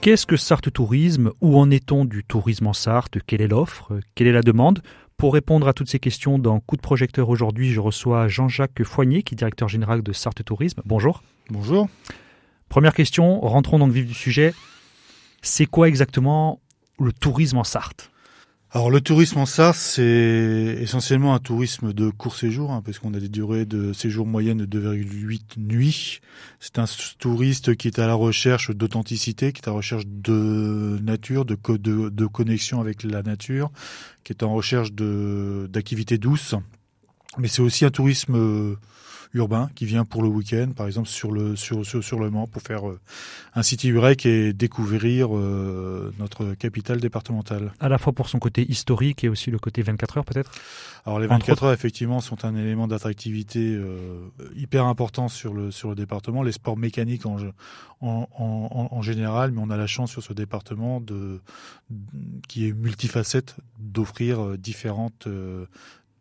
Qu'est-ce que Sarthe Tourisme? Où en est-on du tourisme en Sarthe? Quelle est l'offre? Quelle est la demande? Pour répondre à toutes ces questions, dans Coup de projecteur aujourd'hui, je reçois Jean-Jacques Foigné, qui est directeur général de Sarthe Tourisme. Bonjour. Bonjour. Première question, rentrons dans le vif du sujet. C'est quoi exactement le tourisme en Sarthe? Alors le tourisme en Sarthe, c'est essentiellement un tourisme de court séjour, parce qu'on a des durées de séjour moyennes de 2,8 nuits. C'est un touriste qui est à la recherche d'authenticité, qui est à la recherche de nature, de connexion avec la nature, qui est en recherche d'activités douces. Mais c'est aussi un tourisme urbain qui vient pour le week-end, par exemple sur le Mans, pour faire un city break et découvrir notre capitale départementale. À la fois pour son côté historique et aussi le côté 24 heures peut-être? Alors les 24 heures effectivement sont un élément d'attractivité hyper important sur le département, les sports mécaniques en général, mais on a la chance sur ce département qui est multifacette d'offrir différentes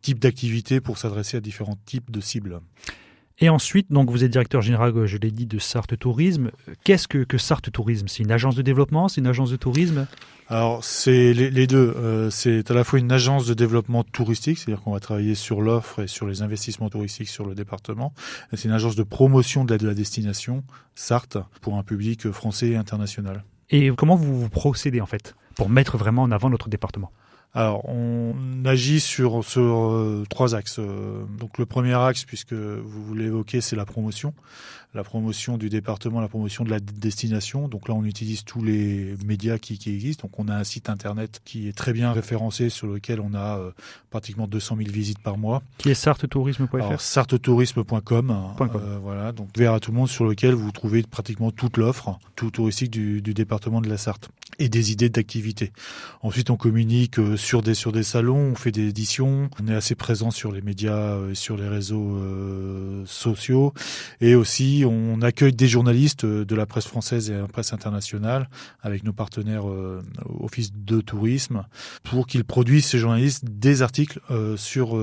types d'activités pour s'adresser à différents types de cibles. Et ensuite, donc vous êtes directeur général, je l'ai dit, de Sarthe Tourisme. Qu'est-ce que Sarthe Tourisme? C'est une agence de développement? C'est une agence de tourisme? Alors, c'est les deux. C'est à la fois une agence de développement touristique, c'est-à-dire qu'on va travailler sur l'offre et sur les investissements touristiques sur le département. Et c'est une agence de promotion de la destination, Sarthe, pour un public français et international. Et comment vous procédez en fait pour mettre vraiment en avant notre département? Alors, on agit sur trois axes. Donc, le premier axe, puisque vous l'évoquez, c'est la promotion du département, la promotion de la destination. Donc là, on utilise tous les médias qui existent. Donc, on a un site internet qui est très bien référencé, sur lequel on a pratiquement 200 000 visites par mois. Qui est sarthetourisme.fr? Alors, sarthetourisme.com. Voilà, donc ouvert à tout le monde, sur lequel vous trouvez pratiquement toute l'offre, tout touristique du département de la Sarthe et des idées d'activités. Ensuite, on communique sur des salons, on fait des éditions, on est assez présent sur les médias, sur les réseaux sociaux, et aussi on accueille des journalistes de la presse française et de la presse internationale avec nos partenaires Office de tourisme pour qu'ils produisent, ces journalistes, des articles sur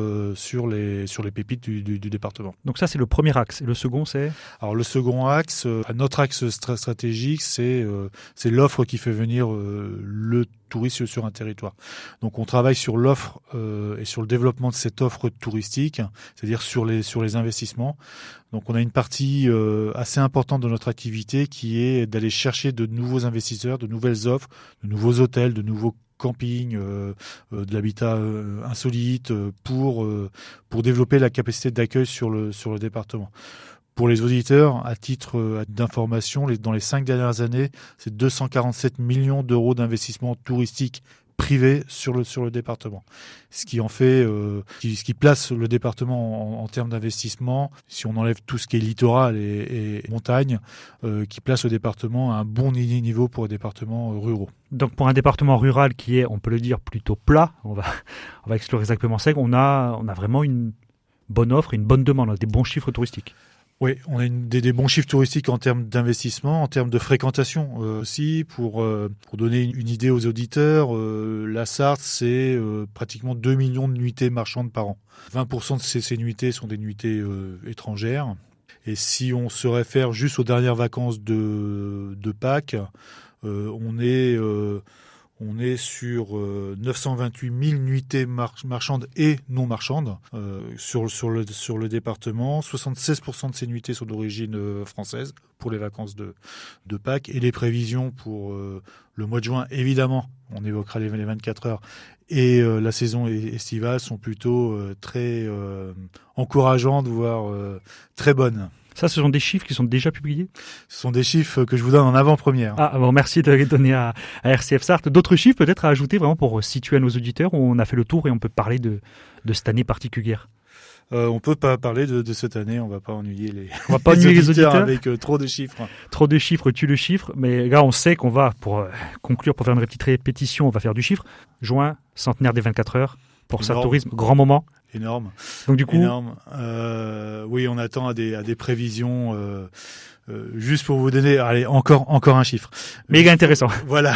les pépites du département. Donc ça, c'est le premier axe. Et le second, c'est? Alors le second axe, notre axe stratégique, c'est l'offre qui fait venir le touristes sur un territoire. Donc on travaille sur l'offre et sur le développement de cette offre touristique, c'est-à-dire sur les investissements. Donc on a une partie assez importante de notre activité qui est d'aller chercher de nouveaux investisseurs, de nouvelles offres, de nouveaux hôtels, de nouveaux camping, de l'habitat insolite pour développer la capacité d'accueil sur le département. Pour les auditeurs, à titre d'information, dans les 5 dernières années, c'est 247 millions d'euros d'investissement touristique privé sur le département. Ce qui en fait, ce qui place le département en termes d'investissement, si on enlève tout ce qui est littoral et montagne, qui place le département à un bon niveau pour les départements ruraux. Donc pour un département rural qui est, on peut le dire, plutôt plat, on va exclure exactement ça, on a vraiment une bonne offre, une bonne demande, des bons chiffres touristiques. Oui, on a des bons chiffres touristiques en termes d'investissement, en termes de fréquentation aussi. Pour donner une idée aux auditeurs, la Sarthe, c'est pratiquement 2 millions de nuitées marchandes par an. 20% de ces nuitées sont des nuitées étrangères. Et si on se réfère juste aux dernières vacances de Pâques, on est sur 928 000 nuitées marchandes et non marchandes sur le département. 76% de ces nuitées sont d'origine française pour les vacances de Pâques. Et les prévisions pour le mois de juin, évidemment, on évoquera les 24 heures, et la saison estivale sont plutôt très encourageantes, voire très bonnes. Ça, ce sont des chiffres qui sont déjà publiés? Ce sont des chiffres que je vous donne en avant-première. Ah, bon, merci de les donner à RCF Sarthe. D'autres chiffres peut-être à ajouter vraiment pour situer à nos auditeurs, où on a fait le tour et on peut parler de cette année particulière? On peut pas parler de cette année, on va pas ennuyer les auditeurs avec trop de chiffres. Trop de chiffres tue le chiffre, mais là on sait qu'on va, pour conclure, pour faire une petite répétition, on va faire du chiffre. Juin, centenaire des 24 heures, pour Sarthe Tourisme, grand moment. Énorme. Donc du coup, énorme. Oui, on attend à des prévisions. Juste pour vous donner, allez, encore un chiffre. Méga intéressant. Voilà.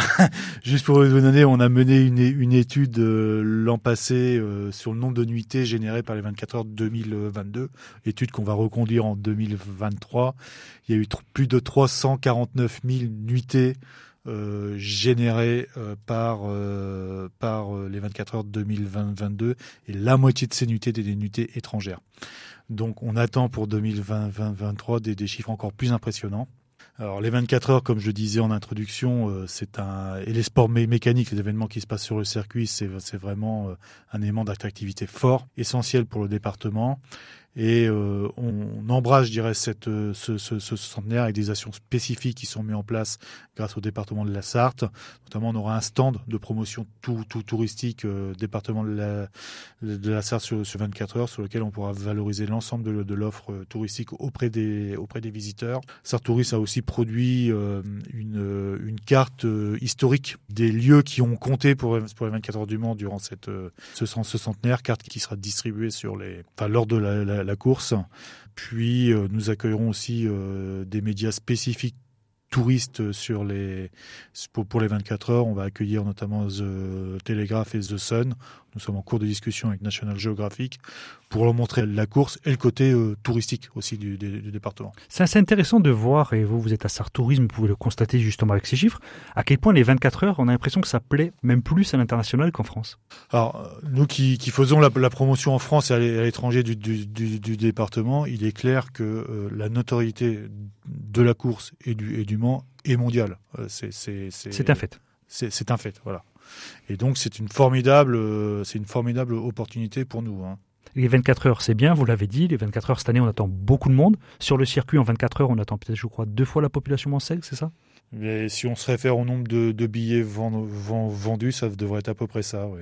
Juste pour vous donner, on a mené une étude l'an passé sur le nombre de nuitées générées par les 24 heures 2022. Étude qu'on va reconduire en 2023. Il y a eu plus de 349 000 nuitées générés par les 24 heures 2022 et la moitié de ces nuitées des nuitées étrangères. Donc on attend pour 2023 des chiffres encore plus impressionnants. Alors les 24 heures, comme je disais en introduction, et les sports mécaniques, les événements qui se passent sur le circuit, c'est vraiment un élément d'attractivité fort, essentiel pour le département. Et on embrasse, je dirais, ce centenaire avec des actions spécifiques qui sont mises en place grâce au département de la Sarthe. Notamment, on aura un stand de promotion tout touristique département de la Sarthe sur 24 heures, sur lequel on pourra valoriser l'ensemble de l'offre touristique auprès des visiteurs. Sarthe Tourisme a aussi produit une carte historique des lieux qui ont compté pour les 24 heures du Mans durant ce centenaire, carte qui sera distribuée lors de la course. Puis nous accueillerons aussi des médias spécifiques touristes pour les 24 heures. On va accueillir notamment The Telegraph et The Sun. Nous sommes en cours de discussion avec National Geographic pour leur montrer la course et le côté touristique aussi du département. C'est assez intéressant de voir, et vous êtes à Sarthe Tourisme, vous pouvez le constater justement avec ces chiffres, à quel point les 24 heures, on a l'impression que ça plaît même plus à l'international qu'en France. Alors, nous qui faisons la promotion en France et à l'étranger du département, il est clair que la notoriété de la course et du Mans est mondiale. C'est un fait. C'est un fait, voilà. Et donc c'est une formidable opportunité pour nous. Les 24 heures, c'est bien, vous l'avez dit. Les 24 heures, cette année, on attend beaucoup de monde. Sur le circuit, en 24 heures, on attend peut-être, je crois, 2 fois la population mancelle, c'est ça ? Mais si on se réfère au nombre de billets vendus, ça devrait être à peu près ça, oui.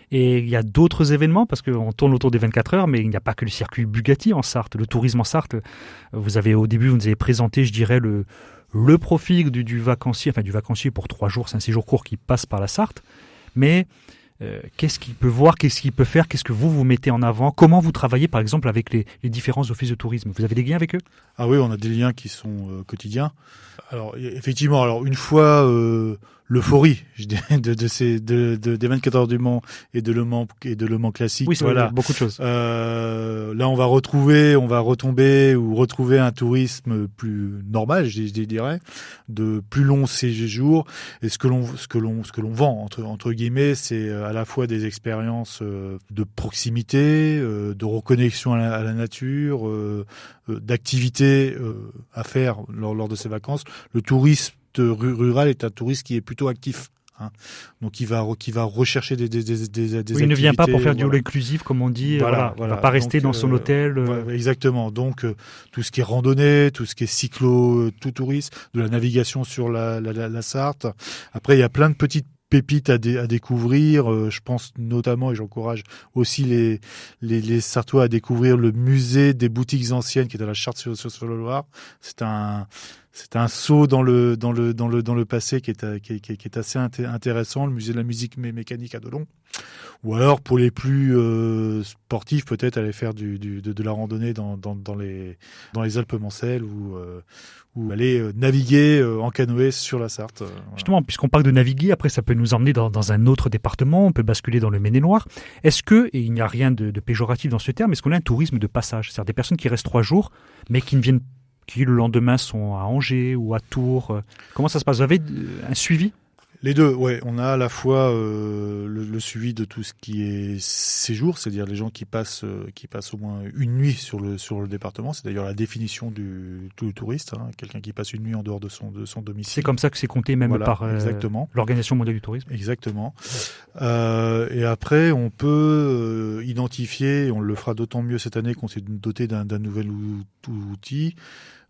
Et il y a d'autres événements, parce qu'on tourne autour des 24 heures, mais il n'y a pas que le circuit Bugatti en Sarthe, le tourisme en Sarthe. Au début, vous nous avez présenté, je dirais, le profil du vacancier pour 3 jours, c'est un séjour court qui passe par la Sarthe. Mais qu'est-ce qu'il peut voir, qu'est-ce qu'il peut faire, qu'est-ce que vous mettez en avant, comment vous travaillez par exemple avec les différents offices de tourisme. Vous avez des liens avec eux ? Ah oui, on a des liens qui sont quotidiens. Alors effectivement, une fois l'euphorie, je dirais, des 24 heures du Mans et de Le Mans classique. Oui, c'est voilà. Beaucoup de choses. Là, on va retrouver un tourisme plus normal, je dirais, de plus longs séjours. Et ce que l'on vend entre guillemets, c'est à la fois des expériences de proximité, de reconnexion à la nature, d'activités à faire lors de ces vacances. Le tourisme rural est un touriste qui est plutôt actif. Donc il va rechercher des activités. Il ne vient pas pour faire du all inclusif comme on dit. Voilà. Il ne va pas rester dans son hôtel. Exactement. Donc tout ce qui est randonnée, tout ce qui est cyclo, tout tourisme, de la navigation sur la Sarthe. Après il y a plein de petites pépites à découvrir. Je pense notamment, et j'encourage aussi les Sartois à découvrir le musée des boutiques anciennes qui est à la Charte sur le Loir. C'est un saut dans le passé qui est assez intéressant. Le musée de la musique mécanique à Dolon. Ou alors pour les plus sportifs, peut-être aller faire de la randonnée dans les Alpes mancelles ou aller naviguer en canoë sur la Sarthe. Voilà. Justement, puisqu'on parle de naviguer, après ça peut nous emmener dans un autre département, on peut basculer dans le Maine-et-Loire. Est-ce que, et il n'y a rien de péjoratif dans ce terme, est-ce qu'on a un tourisme de passage ? C'est-à-dire des personnes qui restent 3 jours, mais qui le lendemain sont à Angers ou à Tours. Comment ça se passe ? Vous avez un suivi ? Les deux, ouais. On a à la fois le suivi de tout ce qui est séjour, c'est-à-dire les gens qui passent au moins une nuit sur le département. C'est d'ailleurs la définition du touriste, quelqu'un qui passe une nuit en dehors de son domicile. C'est comme ça que c'est compté même par l'Organisation mondiale du tourisme. Exactement. Et après, on peut identifier, et on le fera d'autant mieux cette année qu'on s'est doté d'un nouvel outil.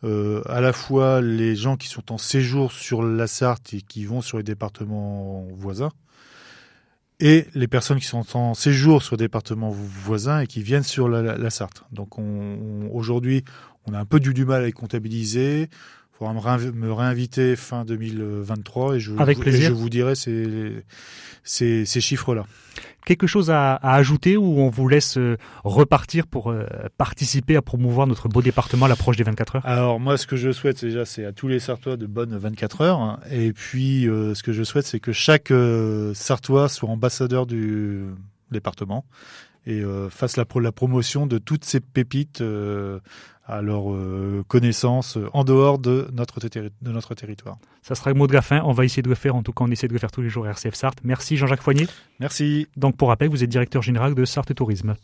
À la fois les gens qui sont en séjour sur la Sarthe et qui vont sur les départements voisins, et les personnes qui sont en séjour sur les départements voisins et qui viennent sur la Sarthe. Donc aujourd'hui, on a un peu du mal à les comptabiliser. Il faudra me réinviter fin 2023 et je vous dirai ces chiffres-là. Quelque chose à ajouter ou on vous laisse repartir pour participer à promouvoir notre beau département à l'approche des 24 heures ? Alors moi, ce que je souhaite, c'est à tous les Sartois de bonnes 24 heures. Et puis, ce que je souhaite, c'est que chaque Sartois soit ambassadeur du département et fassent la promotion de toutes ces pépites à leur connaissance en dehors de notre territoire. Ça sera le mot de la fin. On va essayer de le faire. En tout cas, on essaie de le faire tous les jours à RCF Sarthe. Merci Jean-Jacques Foigné. Merci. Donc, pour rappel, vous êtes directeur général de Sarthe Tourisme.